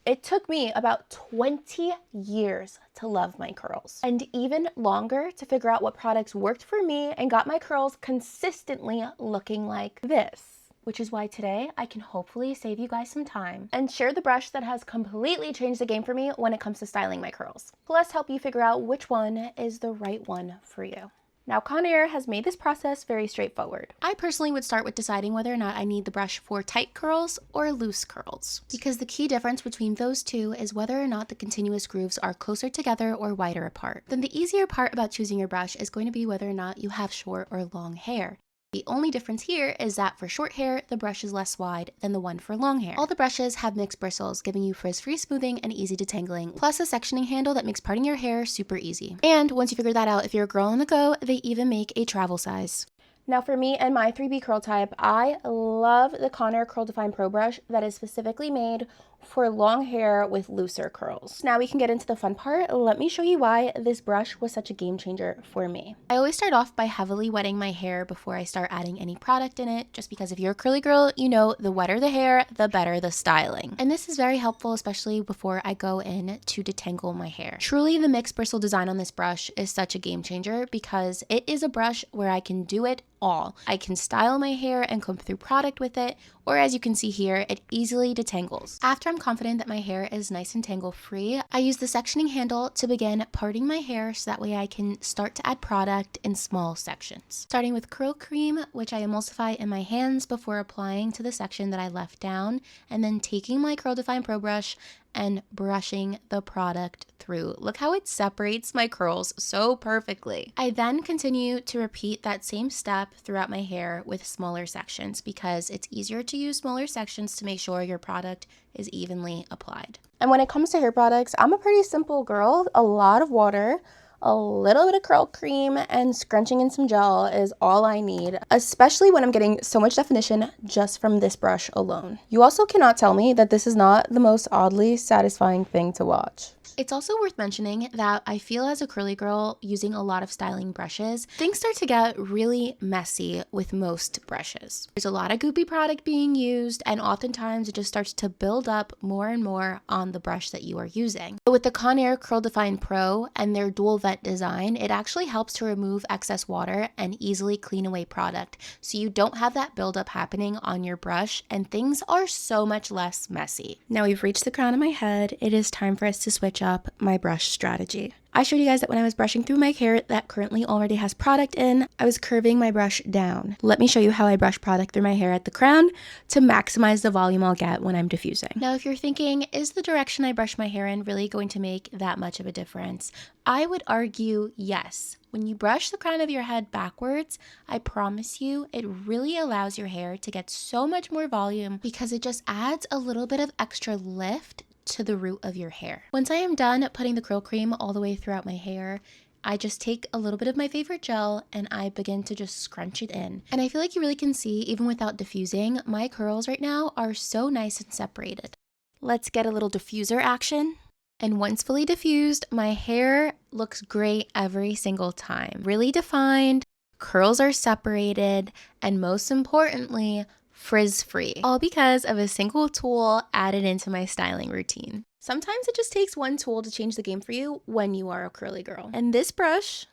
It took me about 20 years to love my curls, and even longer to figure out what products worked for me and got my curls consistently looking like this. Which is why today I can hopefully save you guys some time and share the brush that has completely changed the game for me when it comes to styling my curls. Plus help you figure out which one is the right one for you. Now, Conair has made this process very straightforward. I personally would start with deciding whether or not I need the brush for tight curls or loose curls, because the key difference between those two is whether or not the continuous grooves are closer together or wider apart. Then the easier part about choosing your brush is going to be whether or not you have short or long hair. The only difference here is that for short hair, the brush is less wide than the one for long hair. All the brushes have mixed bristles, giving you frizz-free smoothing and easy detangling, plus a sectioning handle that makes parting your hair super easy. And once you figure that out, if you're a girl on the go, they even make a travel size. Now for me and my 3B curl type, I love the Conair Curl Define Pro Brush that is specifically made for long hair with looser curls. Now we can get into the fun part. Let me show you why this brush was such a game changer for me. I always start off by heavily wetting my hair before I start adding any product in it, just because if you're a curly girl, you know the wetter the hair, the better the styling. And this is very helpful, especially before I go in to detangle my hair. Truly, the mixed bristle design on this brush is such a game changer because it is a brush where I can do it all. I can style my hair and comb through product with it, or as you can see here, it easily detangles. After I'm confident that my hair is nice and tangle free, I use the sectioning handle to begin parting my hair so that way I can start to add product in small sections. Starting with curl cream, which I emulsify in my hands before applying to the section that I left down, and then taking my Curl Define Pro Brush and brushing the product through. Look how it separates my curls so perfectly. I then continue to repeat that same step throughout my hair with smaller sections because it's easier to use smaller sections to make sure your product is evenly applied. And when it comes to hair products, I'm a pretty simple girl. A lot of water, a little bit of curl cream, and scrunching in some gel is all I need, especially when I'm getting so much definition just from this brush alone. You also cannot tell me that this is not the most oddly satisfying thing to watch. It's also worth mentioning that I feel as a curly girl using a lot of styling brushes, things start to get really messy with most brushes. There's a lot of goopy product being used, and oftentimes it just starts to build up more and more on the brush that you are using. But with the Conair Curl Define Pro and their dual vent design, it actually helps to remove excess water and easily clean away product, so you don't have that buildup happening on your brush, and things are so much less messy. Now we've reached the crown of my head, it is time for us to switch up my brush strategy. I showed you guys that when I was brushing through my hair that currently already has product in, I was curving my brush down. Let me show you how I brush product through my hair at the crown to maximize the volume I'll get when I'm diffusing. Now, if you're thinking, is the direction I brush my hair in really going to make that much of a difference? I would argue yes. When you brush the crown of your head backwards, I promise you, it really allows your hair to get so much more volume because it just adds a little bit of extra lift to the root of your hair. Once I am done putting the curl cream all the way throughout my hair, I just take a little bit of my favorite gel and I begin to just scrunch it in. And I feel like you really can see, even without diffusing, my curls right now are so nice and separated. Let's get a little diffuser action. And once fully diffused, my hair looks great every single time. Really defined, curls are separated, and most importantly, frizz-free, all because of a single tool added into my styling routine. Sometimes it just takes one tool to change the game for you when you are a curly girl. And this brush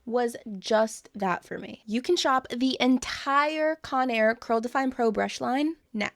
was just that for me. You can shop the entire Conair Curl Define Pro brush line now.